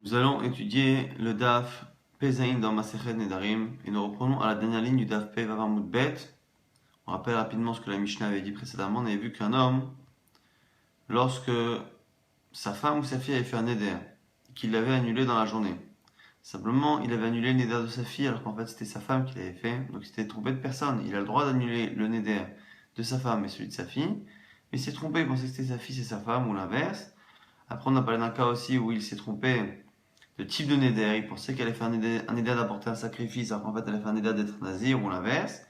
Nous allons étudier le Daf Pezaïn dans Masechet Nedarim et nous reprenons à la dernière ligne du Daf Pe Vav Amud Bet. On rappelle rapidement ce que la Mishnah avait dit précédemment. On avait vu qu'un homme, lorsque sa femme ou sa fille avait fait un neder, qu'il l'avait annulé dans la journée, simplement il avait annulé le neder de sa fille alors qu'en fait c'était sa femme qui l'avait fait, donc il s'était trompé de personne. Il a le droit d'annuler le neder de sa femme et celui de sa fille, mais il s'est trompé, il pensait que c'était sa fille, c'est sa femme ou l'inverse. Après on a parlé d'un cas aussi où il s'est trompé de type de neder, il pensait qu'elle allait faire un neder d'apporter un sacrifice, alors qu'en fait elle a fait un neder d'être nazir ou l'inverse.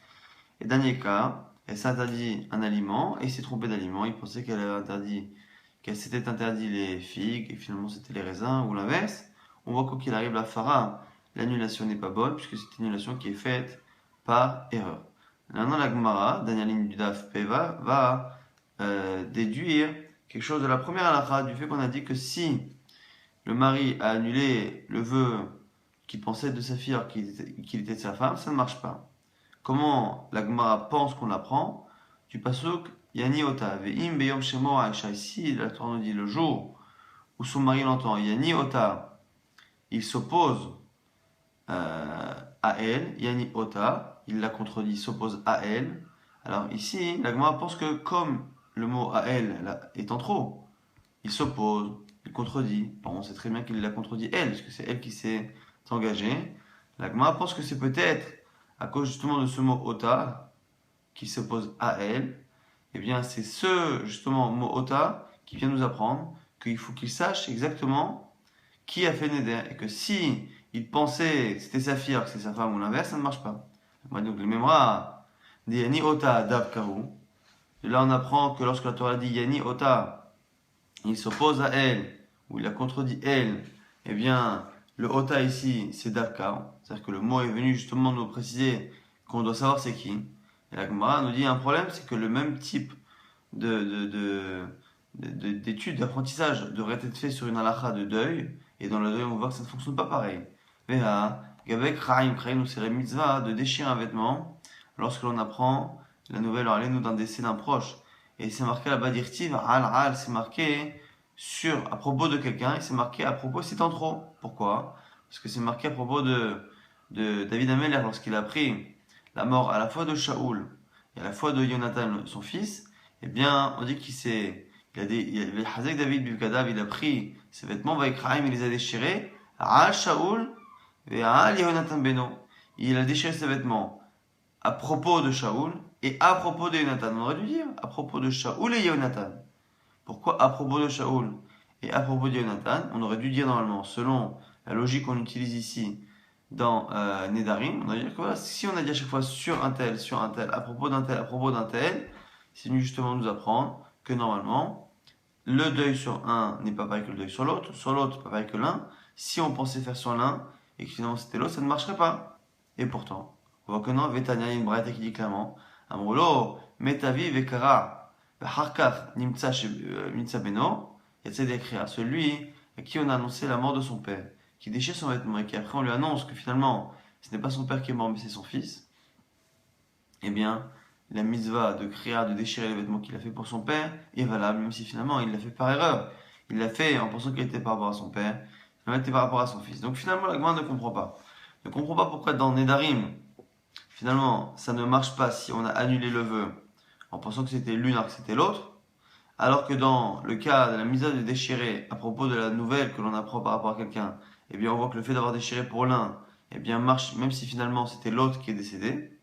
Et dernier cas, elle s'est interdit un aliment et il s'est trompé d'aliment, il pensait qu'elle s'était interdit les figues et finalement c'était les raisins ou l'inverse. On voit quoi qu'il arrive, la fara, l'annulation n'est pas bonne puisque c'est une annulation qui est faite par erreur. Maintenant la Gemara, dernière ligne du Daf Peva, va déduire quelque chose de la première halakha, du fait qu'on a dit que si le mari a annulé le vœu qu'il pensait de sa fille alors qu'il était de sa femme, ça ne marche pas. Comment la Gemara pense qu'on l'apprend? Du pasuk Yani Ota, Ve'im Beyom Shemo Aisha. Ici, la Torah nous dit le jour où son mari l'entend, Yani Ota, il s'oppose à elle, Yani Ota, il la contredit, il s'oppose à elle. Alors ici, la Gemara pense que comme le mot à elle est en trop, il s'oppose, il contredit. Bon, on sait très bien qu'il l'a contredit elle, parce que c'est elle qui s'est engagée. La Gemara pense que c'est peut-être à cause justement de ce mot ota qui s'oppose à elle. Eh bien, c'est ce justement mot ota qui vient nous apprendre qu'il faut qu'il sache exactement qui a fait Neder. Et que si il pensait que c'était sa fille alors que c'est sa femme ou l'inverse, ça ne marche pas. Donc, le mémoire dit Yani ota dav kahu. Et là, on apprend que lorsque la Torah dit Yani ota, il s'oppose à elle, ou il la contredit elle, eh bien, le ota ici, c'est Davka. C'est-à-dire que le mot est venu justement nous préciser qu'on doit savoir c'est qui. Et la Gemara nous dit un problème, c'est que le même type d'études, d'apprentissage devrait être fait sur une halakha de deuil, et dans le deuil, on voit que ça ne fonctionne pas pareil. Veha, Gabek Chaim Chaim, nous c'est mitzvah de déchirer un vêtement lorsque l'on apprend la nouvelle, alors nous d'un décès d'un proche. Et c'est marqué là-bas d'Irtiv, al, c'est marqué à propos de quelqu'un, et c'est marqué à propos, c'est en trop. Pourquoi? Parce que c'est marqué à propos de David Ameller lorsqu'il a appris la mort à la fois de Shaoul et à la fois de Jonathan, son fils. Eh bien, on dit il a Hazek David Bukadav, il a pris ses vêtements, Vaikraim, il les a déchirés, à Shaoul et à Jonathan Beno. Il a déchiré ses vêtements à propos de Shaoul et à propos de Jonathan. On aurait dû dire à propos de Shaoul et Jonathan. Pourquoi à propos de Shaoul et à propos de Jonathan? On aurait dû dire normalement, selon la logique qu'on utilise ici dans Nedarim, on aurait dû dire que voilà, si on a dit à chaque fois sur un tel, à propos d'un tel, c'est venu justement nous apprendre que normalement, le deuil sur un n'est pas pareil que le deuil sur l'autre pas pareil que l'un. Si on pensait faire sur l'un et que finalement c'était l'autre, ça ne marcherait pas. Et pourtant, on voit que non, Vetania, il y a une braïta qui dit clairement, Amrolo, Metavi Vekara, Harkar, Nimtsa Beno, Yatzedekria, celui à qui on a annoncé la mort de son père, qui déchire son vêtement et qui après on lui annonce que finalement ce n'est pas son père qui est mort mais c'est son fils, eh bien, la mitzvah de kriya, de déchirer les vêtements qu'il a fait pour son père, est valable, même si finalement il l'a fait par erreur. Il l'a fait en pensant qu'il était par rapport à son père, il était par rapport à son fils. Donc finalement, la Gemara ne comprend pas. Ne comprend pas pourquoi dans Nedarim, finalement, ça ne marche pas si on a annulé le vœu en pensant que c'était l'une alors que c'était l'autre, alors que dans le cas de la mitzvah de déchirer à propos de la nouvelle que l'on apprend par rapport à quelqu'un, eh bien on voit que le fait d'avoir déchiré pour l'un, eh bien marche même si finalement c'était l'autre qui est décédé.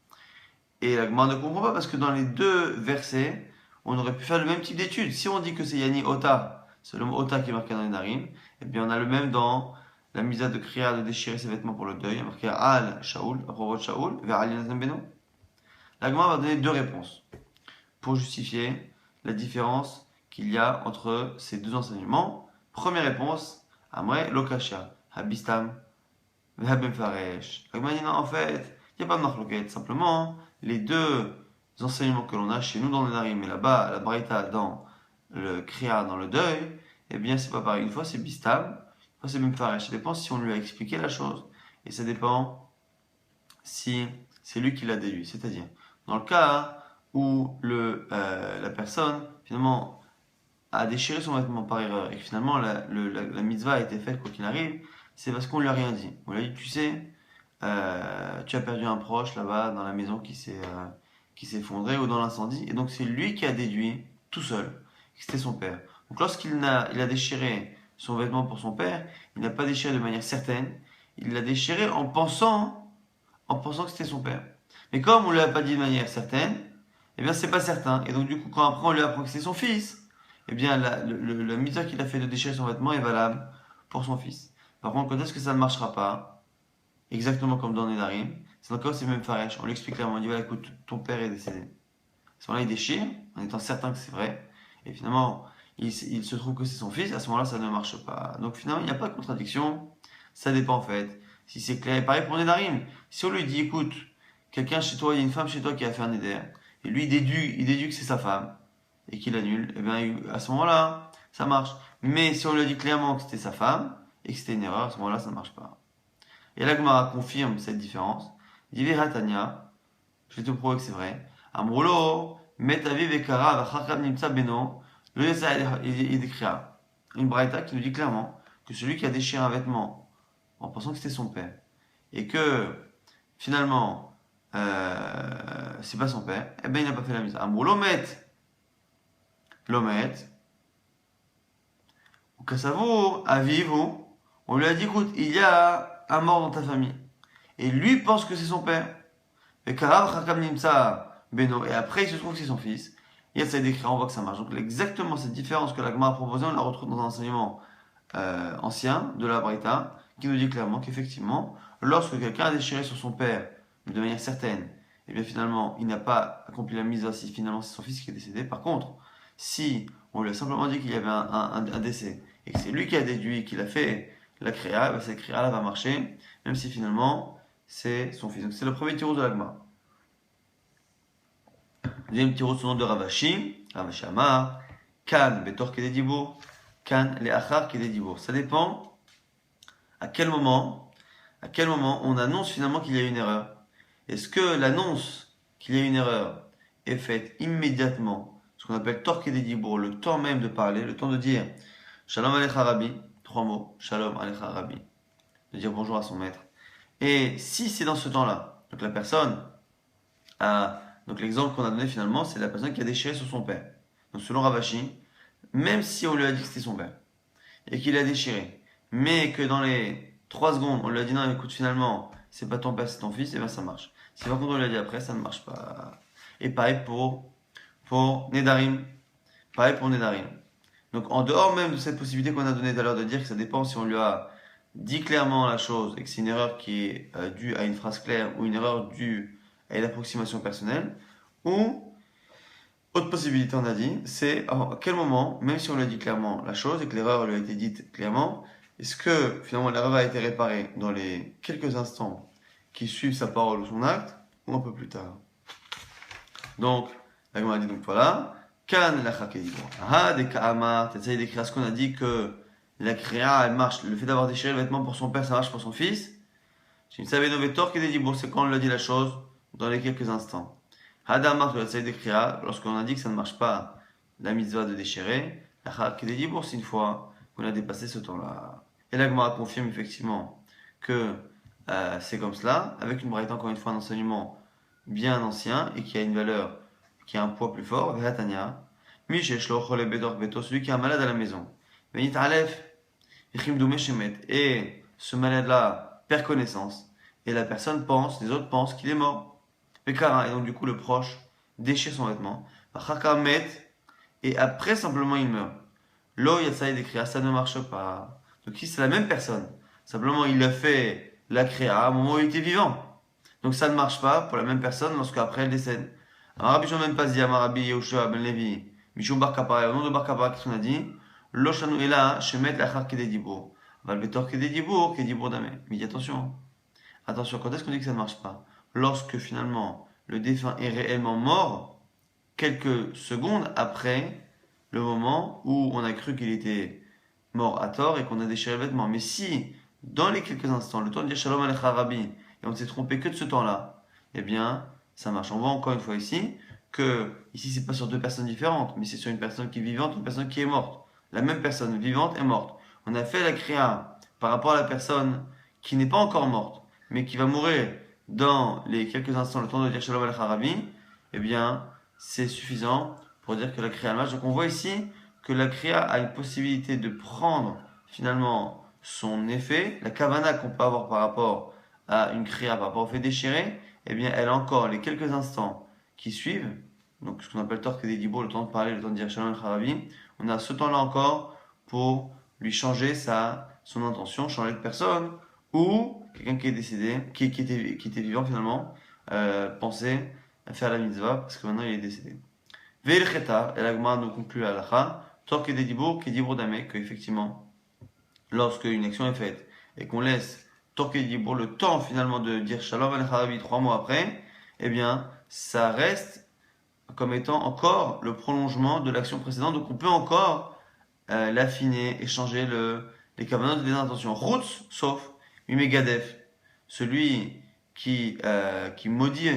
Et la Gemara ne comprend pas parce que dans les deux versets, on aurait pu faire le même type d'étude. Si on dit que c'est Yani Ota, c'est le mot Ota qui est marqué dans les Narim, eh bien on a le même dans la misa de Kriya de déchirer ses vêtements pour le deuil, il y a marqué Al Shaoul, à propos de Shaoul, vers Ali Nathan Beno. La Gemara va donner deux réponses pour justifier la différence qu'il y a entre ces deux enseignements. Première réponse, Amre Lokasha, Habistam, Vehabem Faresh. La Gemara dit non, en fait, il n'y a pas de marloquette, simplement les deux enseignements que l'on a chez nous dans le Narim et là-bas, la Braïta dans le Kriya, dans le deuil, eh bien c'est pas pareil. Une fois c'est Bistam, une fois c'est Memfaresh. Ça dépend si on lui a expliqué la chose et ça dépend si c'est lui qui l'a déduit. C'est-à-dire, dans le cas où la personne finalement a déchiré son vêtement par erreur et que finalement la mitzvah a été faite quoi qu'il arrive, c'est parce qu'on lui a rien dit. On lui a dit, tu sais, tu as perdu un proche là-bas dans la maison qui s'est effondrée ou dans l'incendie. Et donc c'est lui qui a déduit tout seul que c'était son père. Donc il a déchiré son vêtement pour son père, il n'a pas déchiré de manière certaine, il l'a déchiré en pensant que c'était son père. Mais comme on ne lui a pas dit de manière certaine, eh bien c'est pas certain. Et donc du coup quand après on lui apprend que c'est son fils, eh bien la mitzvah qu'il a fait de déchirer son vêtement est valable pour son fils. Par contre, quand est-ce que ça ne marchera pas? Exactement comme dans Nedarim, c'est encore ces mêmes Faresh. On lui explique clairement, on dit voilà, écoute, ton père est décédé. À ce moment-là, il déchire, en étant certain que c'est vrai. Et finalement, il se trouve que c'est son fils. À ce moment-là, ça ne marche pas. Donc finalement, il n'y a pas de contradiction. Ça dépend en fait. Si c'est clair, et pareil pour Nedarim. Si on lui dit, écoute, quelqu'un chez toi, il y a une femme chez toi qui a fait un Neder, et lui, il déduit que c'est sa femme, et qu'il annule, et bien à ce moment-là, ça marche. Mais si on lui a dit clairement que c'était sa femme, et que c'était une erreur, à ce moment-là, ça ne marche pas. Et la Gemara confirme cette différence. Il dit Tanya, je vais te prouver que c'est vrai. Amroulo, met aviv ekara v'achakam nimtza beno, le yasa yedekria. Une braïta qui nous dit clairement que celui qui a déchiré un vêtement en pensant que c'était son père, et que finalement c'est pas son père, eh ben il n'a pas fait la mise. Amroulo met, lomet, ou kasavo, avivu, on lui a dit écoute, il y a un mort dans ta famille. Et lui pense que c'est son père. Et Karav Chakam Nimsa Beno. Et après, il se trouve que c'est son fils. Il y a ça décrit, on voit que ça marche. Donc, exactement cette différence que la Gemara a proposée, on la retrouve dans un enseignement ancien de la Braïta, qui nous dit clairement qu'effectivement, lorsque quelqu'un a déchiré sur son père, de manière certaine, et bien finalement, il n'a pas accompli la mise si finalement c'est son fils qui est décédé. Par contre, si on lui a simplement dit qu'il y avait un décès, et que c'est lui qui a déduit, qu'il a fait la créa, cette créa-là va marcher, même si finalement, c'est son fils. Donc c'est le premier tirou de l'agma. Deuxième tirou sous le nom de Ravashi. Ravashi Amar. Kan betor kededibour. Kan le achar kededibour. Ça dépend à quel moment on annonce finalement qu'il y a une erreur. Est-ce que l'annonce qu'il y a une erreur est faite immédiatement, ce qu'on appelle tor kededibour, le temps même de parler, le temps de dire Shalom alecha Rabbi, 3 mots, Shalom alecha Rabbi, de dire bonjour à son maître. Et si c'est dans ce temps-là, donc la personne a, donc l'exemple qu'on a donné finalement, c'est la personne qui a déchiré sur son père. Donc selon Ravashi, même si on lui a dit que c'était son père, et qu'il a déchiré, mais que dans les 3 secondes, on lui a dit non, écoute, finalement, c'est pas ton père, c'est ton fils, et bien ça marche. Si par contre on lui a dit après, ça ne marche pas. Et pareil pour Nedarim. Pareil pour Nedarim. Donc en dehors même de cette possibilité qu'on a donnée tout à l'heure de dire que ça dépend si on lui a dit clairement la chose et que c'est une erreur qui est due à une phrase claire ou une erreur due à une approximation personnelle, ou autre possibilité on a dit, c'est à quel moment, même si on lui a dit clairement la chose et que l'erreur lui a été dite clairement, est-ce que finalement l'erreur a été réparée dans les quelques instants qui suivent sa parole ou son acte, ou un peu plus tard. Donc, la Gemara dit donc voilà, Kan la chakedibo. Ah, des ka'ama, t'essayes d'écrire ce qu'on a dit que la créa, elle marche. Le fait d'avoir déchiré le vêtement pour son père, ça marche pour son fils. Je ne savais novetor que des dibour, c'est quand on lui a dit la chose dans les quelques instants. Hadamar, tu essayes d'écrire lorsqu'on a dit que ça ne marche pas la mitzvah de déchirer. La chak des dibour, c'est une fois qu'on a dépassé ce temps-là. Et la Gemara confirme effectivement que c'est comme cela, avec une braïta, encore une fois, un enseignement bien ancien et qui a une valeur, qui a un poids plus fort. Vehatania, Mishesh lo chole bedor beto, celui qui est un malade à la maison. Venit alef, et ce malade-là perd connaissance, et la personne pense, les autres pensent qu'il est mort. Et donc du coup le proche déchire son vêtement, et après simplement il meurt. Lo yatsai décrit, ça ne marche pas. Donc si c'est la même personne, simplement il a fait la créa au moment où il était vivant. Donc ça ne marche pas pour la même personne lorsqu'après elle décède. Rabbi Shimon pas dit Rabbi Yehoshua ben Levi, Mishum Bar Kapara, au nom de Bar Kapara, qu'est-ce qu'on a dit? Loshanu ela shemet lachar kededibour. Valbetor kededibour, kededibour damé. Mais dis attention. Attention, quand est-ce qu'on dit que ça ne marche pas? Lorsque finalement le défunt est réellement mort, quelques secondes après le moment où on a cru qu'il était mort à tort et qu'on a déchiré le vêtement. Mais si, dans les quelques instants, le temps de dire Shalom alecha Rabbi, et on ne s'est trompé que de ce temps-là, eh bien, ça marche. On voit encore une fois ici que, ici, c'est pas sur 2 personnes différentes, mais c'est sur une personne qui est vivante, une personne qui est morte. La même personne, vivante et morte. On a fait la créa par rapport à la personne qui n'est pas encore morte, mais qui va mourir dans les quelques instants, le temps de dire Shalom Alecha Rabbi, eh bien, c'est suffisant pour dire que la Kriya marche. Donc on voit ici que la Kriya a une possibilité de prendre finalement son effet, la Kavana qu'on peut avoir par rapport à une Kriya, par rapport au fait déchiré, eh bien, elle a encore les quelques instants qui suivent, donc ce qu'on appelle Torque des Dibur, le temps de parler, le temps de dire Shalom Alecha Rabbi, on a ce temps-là encore pour lui changer son intention, changer de personne, ou quelqu'un qui est décédé, qui était vivant finalement, pensait à faire la mitzvah parce que maintenant il est décédé. Veil cheta, et l'agma nous conclut à l'akha, tor que des dibour, que dibour d'ame, que effectivement, lorsque une action est faite et qu'on laisse tor que dibour le temps finalement de dire shalom al harabi 3 mois après, eh bien, ça reste comme étant encore le prolongement de l'action précédente, donc on peut encore l'affiner et changer les kavanotes et les intentions. Routz, sauf Mimegadef, celui qui maudit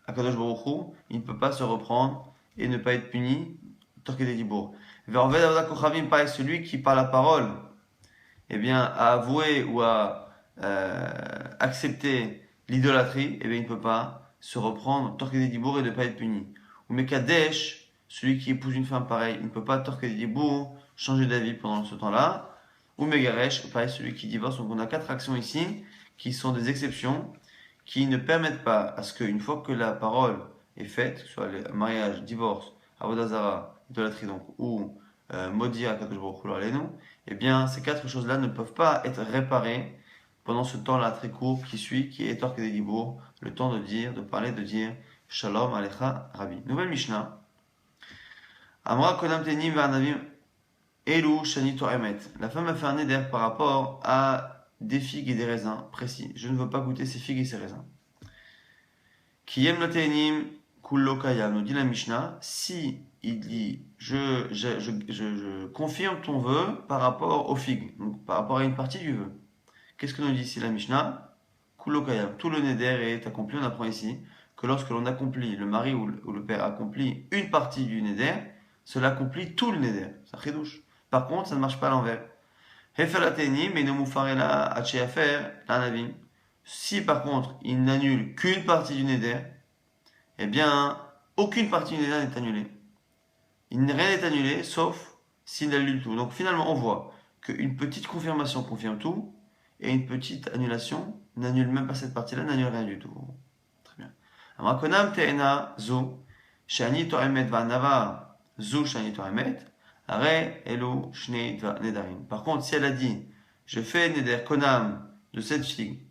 Akadosh Baruch Hu, il ne peut pas se reprendre et ne pas être puni, Torqué des Dibour. Verved Avoda Kochavim, pareil, celui qui par la parole, eh bien, a avoué ou a accepté l'idolâtrie, eh bien, il ne peut pas se reprendre, Torqué des Dibour et ne pas être puni. Ou Mekadesh, celui qui épouse une femme pareille, il ne peut pas Torqué des Dibour, changer d'avis pendant ce temps-là. Ou Megaresh, pareil, celui qui divorce. Donc on a 4 actions ici qui sont des exceptions qui ne permettent pas à ce qu'une fois que la parole est faite, que ce soit le mariage, divorce, avodazara, idolâtrie donc, ou maudit à Kadosh Baruch Hu Aleinu, eh bien ces 4 choses-là ne peuvent pas être réparées pendant ce temps-là très court qui suit, qui est Torque des Dibour, le temps de dire, de parler, de dire Shalom Alecha Rabbi. Nouvelle Mishnah. Amra Konam Tenim Varnavim Elou Shani Toremet. La femme a fait un éder par rapport à des figues et des raisins précis. Je ne veux pas goûter ces figues et ces raisins. Kiyem Noteinim Kullo Kayam, nous dit la Mishnah, si il dit je confirme ton vœu par rapport aux figues, donc par rapport à une partie du vœu. Qu'est-ce que nous dit ici la Mishnah? Kullo Kayam, tout le neder est accompli. On apprend ici que lorsque l'on accomplit, le mari ou le père accomplit une partie du neder, cela accomplit tout le neder. Ça chidouche. Par contre, ça ne marche pas à l'envers. Si par contre, il n'annule qu'une partie du neder, eh bien, aucune partie du neder n'est annulée. Rien n'est annulé, sauf s'il annule tout. Donc finalement, on voit qu'une petite confirmation confirme tout, et une petite annulation n'annule même pas cette partie-là, n'annule rien du tout. Très bien. Amakonam te'ena zo, shani to'emet va'nava zo shani to'emet, par contre, si elle a dit je fais neder konam de cette figue,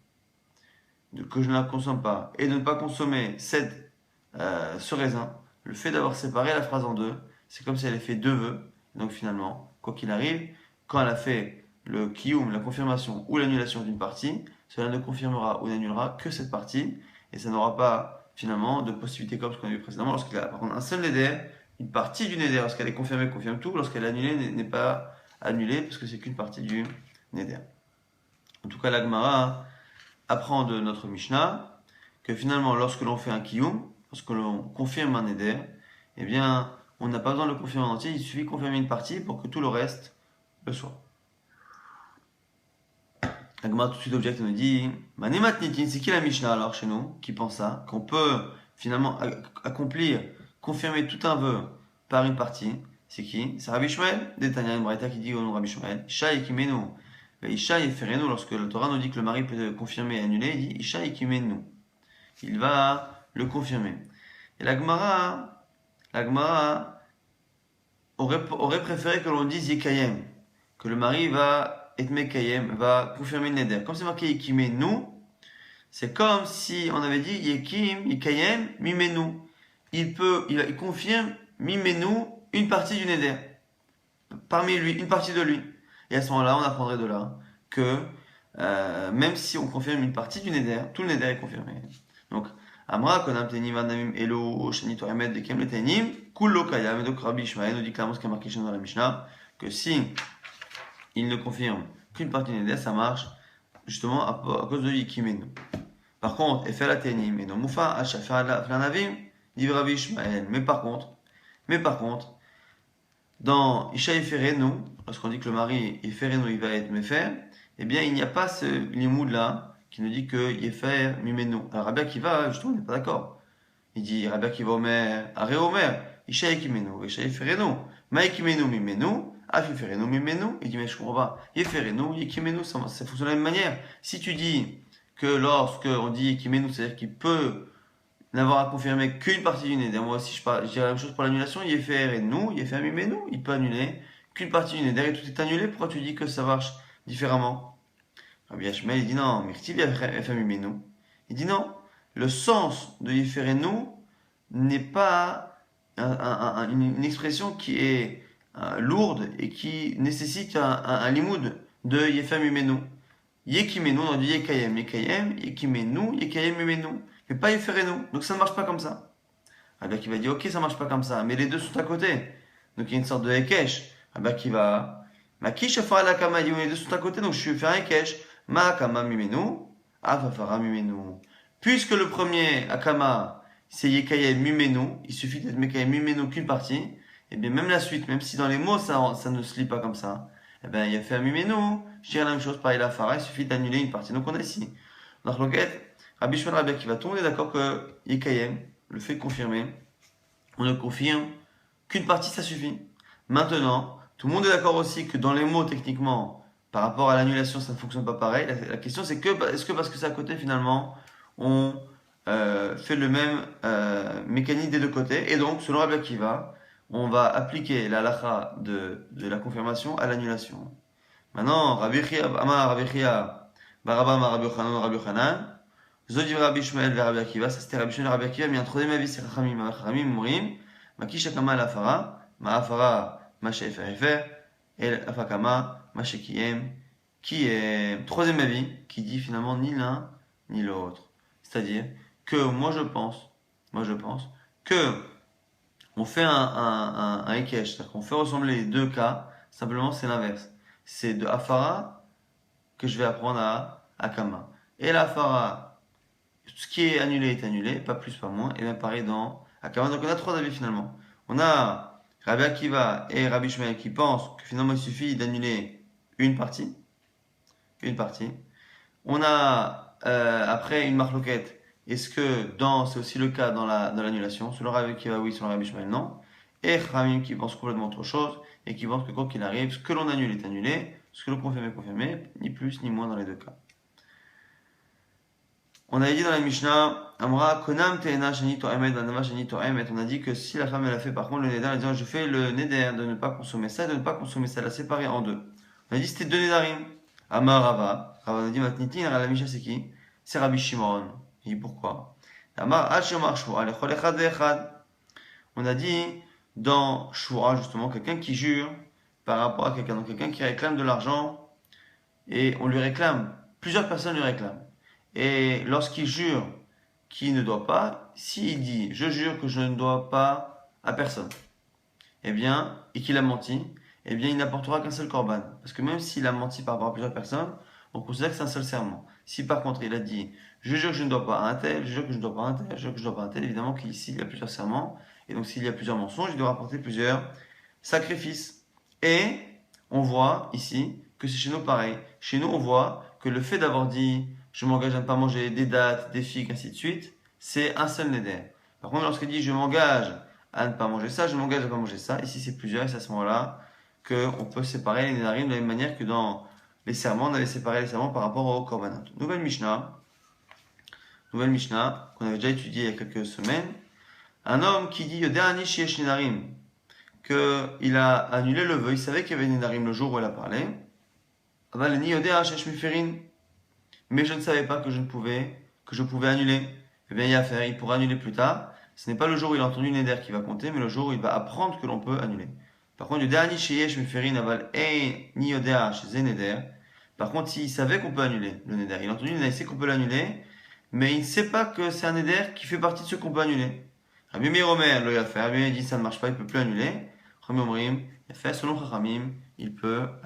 que je ne la consomme pas, et de ne pas consommer ce raisin, le fait d'avoir séparé la phrase en deux, c'est comme si elle avait fait 2 vœux. Donc finalement, quoi qu'il arrive, quand elle a fait le kiyum, la confirmation ou l'annulation d'une partie, cela ne confirmera ou n'annulera que cette partie, et ça n'aura pas finalement de possibilité comme ce qu'on a vu précédemment. Lorsqu'il a par contre un seul neder, une partie du neder, lorsqu'elle est confirmée, confirme tout. Lorsqu'elle est annulée, n'est pas annulée, parce que c'est qu'une partie du neder. En tout cas, la Gemara apprend de notre Mishnah que finalement, lorsque l'on fait un kiyum, lorsque l'on confirme un neder, eh bien, on n'a pas besoin de le confirmer en entier, il suffit de confirmer une partie pour que tout le reste le soit. La Gemara tout de suite objecte et nous dit Manemat Nitin, c'est qui la Mishnah alors chez nous qui pense ça? Qu'on peut finalement accomplir, confirmer tout un vœu par une partie. C'est qui? C'est Rabbi Shmuel, Détania, une braïta qui dit au nom de Rabbi Shmuel Isha Yekimenu. Isha Yeferenu, lorsque la Torah nous dit que le mari peut confirmer et annuler, il dit Isha Yekimenu. Il va le confirmer. Et la Gemara aurait préféré que l'on dise Yekayem, que le mari va être Mekayem, va confirmer le neder. Comme c'est marqué Yekimenu, c'est comme si on avait dit Yekim, Yekayem, Mimenu. Il confirme Mimenu une partie du neder. Parmi lui, une partie de lui. Et à ce moment-là, on apprendrait de là que même si on confirme une partie du neder, tout le neder est confirmé. Donc, Amra, Konam Tenim, Vanamim, Elo, Shanito Emet, Dekem, le Tenim, Kullo Kayam, et donc Rabbi Ishmael nous dit clairement ce qui est marqué chez nous dans la Mishnah, que si il ne confirme qu'une partie du neder, ça marche justement à cause de Yikimenu. Par contre, Efel Atenim, et non Moufa, Hachafar Flanavim, dit Rabbi Ishmael. Mais par contre, dans Isha Eferenu, lorsqu'on dit que le mari Eferenu, il va être méfer, eh bien, il n'y a pas ce limoud là qui nous dit que Yefer Mimenu. Alors, Rabbi Akiva, justement, on n'est pas d'accord. Il dit Rabbi Akiva Omer, Are Omer, Isha Ekimenu, Isha Yeferenu, Ma Ekimenu Mimenu, Af Yeferenu Mimenu. Il dit, mais je comprends pas. Yeferenu, Yekimenu, ça fonctionne de la même manière. Si tu dis que lorsque on dit Yekimenu, c'est-à-dire qu'il peut n'avoir à confirmer qu'une partie du Neder. Moi aussi, je dirais la même chose pour l'annulation. Yeferenu, Yefer Mimenu, il peut annuler qu'une partie du Neder et tout est annulé. Pourquoi tu dis que ça marche différemment? Rabbi Hashmel, il dit non, Mirtiv Yefer Il dit non, le sens de Yeferenu n'est pas une expression qui est lourde et qui nécessite un limoud de Yefer Mimenu. Yekimenu, on dit Yekayem, Yekayem, Yekimenu, Yekayem Mimenu. Mais pas Yeferenu. Donc ça ne marche pas comme ça. Rabbi Akiva dit ok, ça ne marche pas comme ça, mais les deux sont à côté. Donc il y a une sorte de Hekesh. Rabbi Akiva, Makish fera la kama, les deux sont à côté, donc je vais faire un Hekesh. Ma akama mimenu, afafara mimenu. Puisque le premier akama, c'est Yekayem mimenu, il suffit d'être Mekayem mimenu qu'une partie, et bien même la suite, même si dans les mots ça ne se lit pas comme ça, et bien il y a fait un mimenu, je dirais la même chose, pareil la fara, il suffit d'annuler une partie. Donc on a ici. Donc l'enquête, Rabbi Shmuel Rabbi Akiva, tout le monde est d'accord que Yekayem, le fait de confirmer, on ne confirme qu'une partie, ça suffit. Maintenant, tout le monde est d'accord aussi que dans les mots, techniquement, par rapport à l'annulation, ça ne fonctionne pas pareil. La question, c'est est-ce que parce que c'est à côté, finalement, on fait le même mécanisme des deux côtés. Et donc, selon Rabbi Akiva, on va appliquer la halakha de la confirmation à l'annulation. Maintenant, Rabbi Chia, Amar Rabbi Chia, Baraba Amar Rabbi Yochanan, Zodi Rabbi Shmuel vers Rabbi Akiva, ça c'était Rabbi Shmuel et Rabbi Akiva, mais un troisième avis c'est Chachamim, Chachamim Mourim, Makish Akama Lafara, Ma'afara, Mashe Efer, El Afakama, Mashe Kiyem, qui est troisième avis qui dit finalement ni l'un ni l'autre. C'est-à-dire que moi je pense que on fait un Hekesh, c'est-à-dire qu'on fait ressembler les deux cas, simplement c'est l'inverse. C'est de Afara que je vais apprendre à Akama. Et l'Afara, ce qui est annulé, pas plus, pas moins. Et bien pareil dans Akama. Donc on a trois avis finalement. On a Rabbi Akiva et Rabbi Shmuel qui pensent que finalement il suffit d'annuler une partie. Une partie. On a après une marloquette. Est-ce que c'est aussi le cas dans l'annulation? Selon Rabbi Akiva, oui, selon Rabbi Shmuel, non. Et Ramim qui pense complètement autre chose et qui pense que quoi qu'il arrive, ce que l'on annule est annulé, ce que l'on confirme est confirmé, ni plus ni moins dans les deux cas. On avait dit dans la Mishnah, Amra konam teena shani to'emet, vanava shani to'emet. On a dit que si la femme elle a fait par contre le neder, elle dit je fais le neder de ne pas consommer ça et de ne pas consommer ça, la séparer en deux. On a dit c'était deux nedarim. Amar Rava, Rava a dit matniti, la Mishnah c'est qui? C'est Rabbi Shimon. Il dit pourquoi? Amar Hashemar Shua, lechol echad ve'echad. On a dit dans Shua justement quelqu'un qui jure par rapport à quelqu'un, donc quelqu'un qui réclame de l'argent et on lui réclame, plusieurs personnes lui réclament. Et lorsqu'il jure qu'il ne doit pas, s'il dit je jure que je ne dois pas à personne, eh bien, et qu'il a menti, eh bien il n'apportera qu'un seul korban. Parce que même s'il a menti par rapport à plusieurs personnes, on considère que c'est un seul serment. Si par contre il a dit je jure que je ne dois pas à un tel, je jure que je ne dois pas à un tel, je jure que je ne dois pas à un tel, évidemment qu'ici il y a plusieurs serments, et donc s'il y a plusieurs mensonges, il doit rapporter plusieurs sacrifices. Et on voit ici que c'est chez nous pareil. Chez nous on voit que le fait d'avoir dit je m'engage à ne pas manger des dattes, des figues, ainsi de suite, c'est un seul neder. Par contre, lorsqu'il dit je m'engage à ne pas manger ça, je m'engage à ne pas manger ça, ici c'est plusieurs, et c'est à ce moment-là qu'on peut séparer les nedarim de la même manière que dans les serments, on avait séparé les serments par rapport au korbanot. Nouvelle Mishnah, qu'on avait déjà étudiée il y a quelques semaines. Un homme qui dit Yodeani shiesh nedarim, qu'il a annulé le vœu, il savait qu'il y avait des nedarim le jour où il a parlé. Aval ni yodea shesh miferin. Mais je ne savais pas que je pouvais annuler. Eh bien, il y a à faire, il pourra annuler plus tard. Ce n'est pas le jour où il a entendu Neder qui va compter, mais le jour où il va apprendre que l'on peut annuler. Par contre, par contre, s'il savait qu'on peut annuler le Neder, il a entendu Neder, il sait qu'on peut l'annuler, mais il ne sait pas que c'est un Neder qui fait partie de ceux qu'on peut annuler. Rabbi Meir Omer, le Yafer, Rabbi Meir dit ça ne marche pas, il ne peut plus annuler. Rabbi Omrim, Yafer, selon Chachamim, il peut